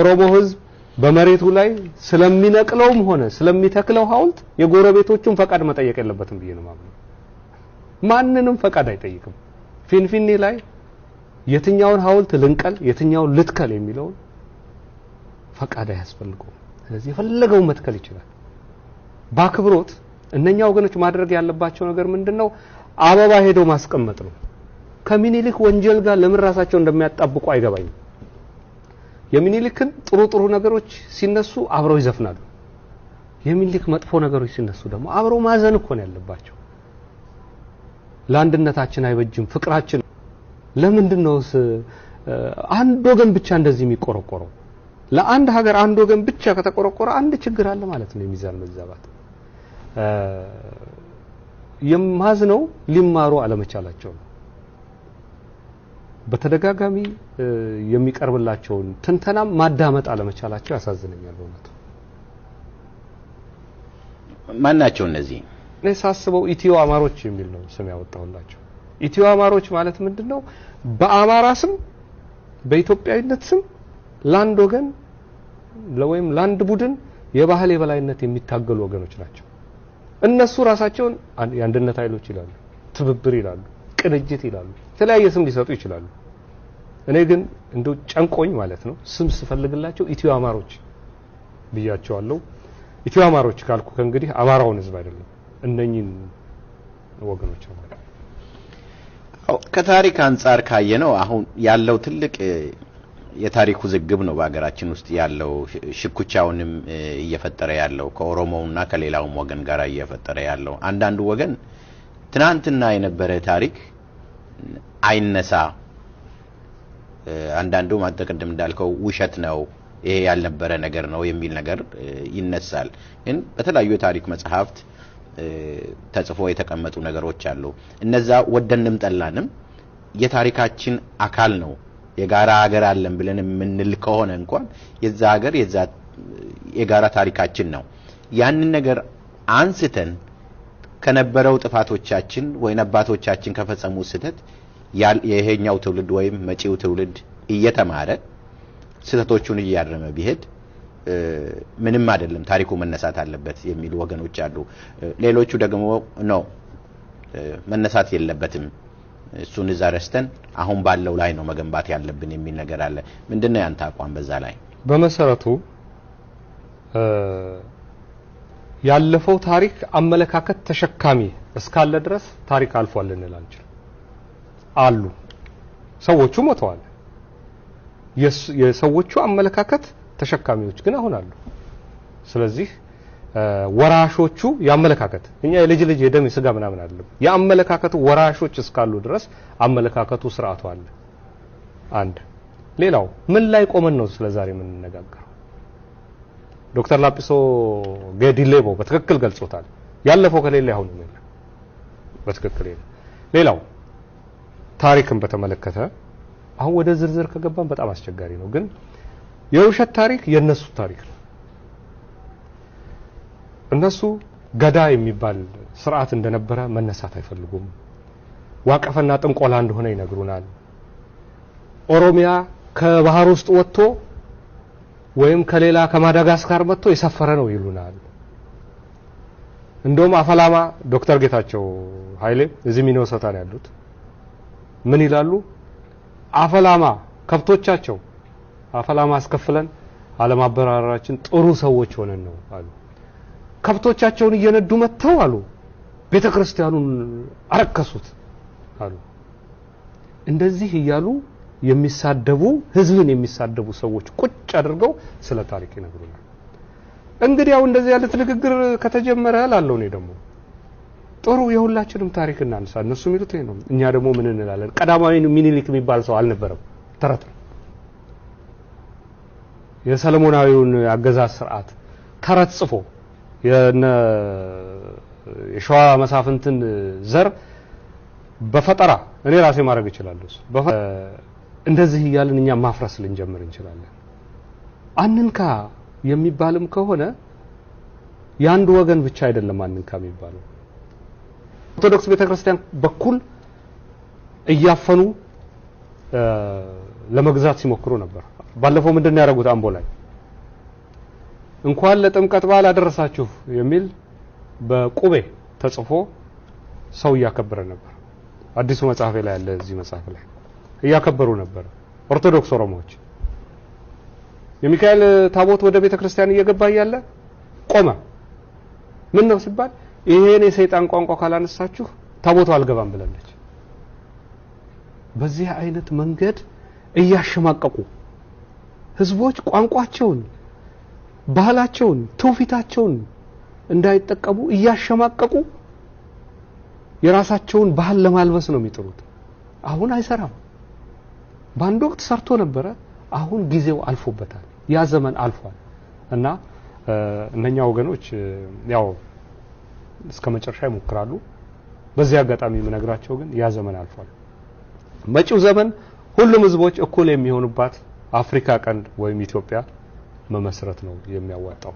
ኦሮሞ ህዝብ በመሬቱ ላይ ስለሚነቅለውም ሆነ ስለሚተክለው ሐውልት የጎረቤቶቹን ፈቃድ መጠየቅ የለበትም ብዬ ነው ማለት። ማንንም ፈቃድ አይጠይቅም። ፊንፊኔ ላይ የትኛውን ሐውልት ልንቀል የትኛውን ልትከል የሚለው ፈቃድ አያስፈልገውም። ስለዚህ የፈለገው መትከል ይችላል። ባክብሮት እነኛ ወገኖች ማድረግ ያለባቸው ነገር ምንድነው? አበባ ሄዶ ማስቀመጥ ነው። ከሚኒሊክ ወንጀል ጋር ለምን ራሳቸው እንደሚያጣብቁ አይገባኝም። የሚኒሊክን ጥሩ ነገሮች ሲነሱ አብረው ይዘፍናሉ። የሚኒሊክ መጥፎ ነገሮች ሲነሱ ደግሞ አብረው ማዘን እኮ ነው ያለባቸው። ለአንድነታችን አይበጅም ፍቅራችን። ለምንድነውስ አንድ ወገን ብቻ እንደዚህ የሚቆረቆረው? ለአንድ ሀገር አንድ ወገን ብቻ ከተቆረቆረ አንድ ችግር አለ ማለት ነው። የሚዛን መዛባት የማዝነው ሊማሩ አለመቻላቸው ነው። በተደጋጋሚ የሚቀርብላቸውን ትንተናም ማዳመጥ አለመቻላቸው ያሳዝነኛል በእውነት። ማናቸው እነዚህ? እኔ ሳስበው ኢትዮ አማሮች የሚል ነው ስም ያወጣውላቸው። ኢትዮ አማሮች ማለት ምንድነው? በአማራ ስም በኢትዮጵያዊነት ስም ላንድ ወገን ለወይም ላንድ ቡድን የባህል የበላይነት የሚታገሉ ወገኖች ናቸው። እነሱ ራሳቸውን የአንድነት ኃይሎች ይላሉ፣ ትብብር ይላሉ፣ ቅንጅት ይላሉ፣ የተለያየ ስም ሊሰጡ ይችላሉ። እኔ ግን እንደው ጨንቆኝ ማለት ነው ስም ስፈልግላቸው ኢትዮ አማሮች ብያቸዋለሁ። ኢትዮ አማሮች ካልኩ ከእንግዲህ አማራውን ህዝብ አይደለም እነኚህን ወገኖች ነው። ከታሪክ አንፃር ካየነው አሁን ያለው ትልቅ የታሪኩ ዝግብ ነው በአገራችን ውስጥ ያለው። ሽኩቻውንም እየፈጠረ ያለው ከኦሮሞውና ከሌላውም ወገን ጋር እየፈጠረ ያለው። አንዳንዱ ወገን ትናንትና የነበረ ታሪክ አይነሳ፣ አንዳንዱ ማጠቀደም እንዳልከው ውሸት ነው፣ ይሄ ያልነበረ ነገር ነው የሚል ነገር ይነሳል። ግን በተለያዩ የታሪክ መጽሐፍት ተጽፎ የተቀመጡ ነገሮች አሉ። እነዛ ወደንም ጠላንም የታሪካችን አካል ነው። የጋራ ሀገር አለን ብለን የምንል ከሆነ እንኳን የዛ ሀገር የዛ የጋራ ታሪካችን ነው። ያንን ነገር አንስተን ከነበረው ጥፋቶቻችን ወይ አባቶቻችን ከፈጸሙ ስህተት የሄኛው ትውልድ ወይም መጪው ትውልድ እየተማረ ስህተቶቹን እያረመ ቢሄድ ምንም አይደለም፣ ታሪኩ መነሳት አለበት የሚሉ ወገኖች አሉ። ሌሎቹ ደግሞ ነው መነሳት የለበትም፣ እሱን እዛ ረስተን አሁን ባለው ላይ ነው መገንባት ያለብን የሚል ነገር አለ። ምንድነው ያንተ አቋም በዛ ላይ? በመሰረቱ ያለፈው ታሪክ አመለካከት ተሸካሚ እስካለ ድረስ ታሪክ አልፏል ልንል አንችልም። አሉ ሰዎቹ ሞተዋል። የሰዎቹ አመለካከት ተሸካሚዎች ግን አሁን አሉ። ስለዚህ ወራሾቹ ያመለካከት እኛ የልጅ የደም ስጋ ምናምን አይደለም። ያመለካከቱ ወራሾች እስካሉ ድረስ አመለካከቱ ስርዓቱ አለ። አንድ ሌላው ምን ላይ ቆመን ነው ስለዛሬ ምን እንነጋገረው? ዶክተር ላጲሶ ገዲሌቦ በትክክል ገልጾታል። ያለፈው ከሌለ አሁን ነው በትክክል ይሄ። ሌላው ታሪክን በተመለከተ አሁን ወደ ዝርዝር ከገባን በጣም አስቸጋሪ ነው። ግን የውሸት ታሪክ የነሱ ታሪክ ነው። እነሱ ገዳ የሚባል ስርዓት እንደነበረ መነሳት አይፈልጉም። ዋቀፈና ጥንቆላ እንደሆነ ይነግሩናል። ኦሮሚያ ከባህር ውስጥ ወጥቶ ወይም ከሌላ ከማዳጋስካር መጥቶ የሰፈረ ነው ይሉናል። እንደውም አፈላማ ዶክተር ጌታቸው ኃይሌ እዚህ ሚኒሶታ ነው ያሉት። ምን ይላሉ? አፈላማ ከብቶቻቸው አፈላማ አስከፍለን አለማበራራችን ጥሩ ሰዎች ሆነን ነው አሉ። ከብቶቻቸውን እየነዱ መተው አሉ ቤተክርስቲያኑን አረከሱት አሉ። እንደዚህ እያሉ የሚሳደቡ ህዝብን የሚሳደቡ ሰዎች ቁጭ አድርገው ስለ ታሪክ ይነግሩናል። እንግዲህ ያው እንደዚህ ያለ ንግግር ከተጀመረ አላለው ነው ደግሞ ጥሩ የሁላችንም ታሪክ እናንሳ። እነሱ የሚሉት ይሄ ነው። እኛ ደግሞ ምን እንላለን? ቀዳማዊ ሚኒሊክ የሚባል ሰው አልነበረም፣ ተረት ነው። የሰለሞናዊውን አገዛዝ ስርዓት ተረት ጽፎ የሸዋ መሳፍንትን ዘር በፈጠራ እኔ ራሴ ማድረግ እችላለሁ። እንደዚህ እያልን እኛ ማፍረስ ልንጀምር እንችላለን። አንንካ የሚባልም ከሆነ ያንድ ወገን ብቻ አይደለም አንንካ የሚባለው። ኦርቶዶክስ ቤተክርስቲያን በኩል እያፈኑ ለመግዛት ሲሞክሩ ነበር። ባለፈው ምንድነው ያደረጉት? አምቦ ላይ እንኳን ለጥምቀት በዓል አደረሳችሁ የሚል በቁቤ ተጽፎ ሰው እያከበረ ነበር። አዲሱ መጽሐፍ ላይ ያለ እዚህ መጽሐፍ ላይ እያከበሩ ነበር ኦርቶዶክስ ኦሮሞዎች። የሚካኤል ታቦት ወደ ቤተክርስቲያን እየገባ ያለ ቆመ። ምን ነው ሲባል ይሄን የሰይጣን ቋንቋ ካላነሳችሁ ታቦቱ አልገባም ብላለች። በዚህ አይነት መንገድ እያሸማቀቁ ህዝቦች ቋንቋቸውን፣ ባህላቸውን፣ ትውፊታቸውን እንዳይጠቀሙ እያሸማቀቁ የራሳቸውን ባህል ለማልበስ ነው የሚጥሩት። አሁን አይሰራም። በአንድ ወቅት ሰርቶ ነበረ። አሁን ጊዜው አልፎበታል። ያ ዘመን አልፏል እና እነኛ ወገኖች ያው እስከ መጨረሻ ይሞክራሉ። በዚህ አጋጣሚ የምነግራቸው ግን ያ ዘመን አልፏል። መጪው ዘመን ሁሉም ህዝቦች እኩል የሚሆኑባት አፍሪካ ቀንድ ወይም ኢትዮጵያ መመስረት ነው የሚያዋጣው።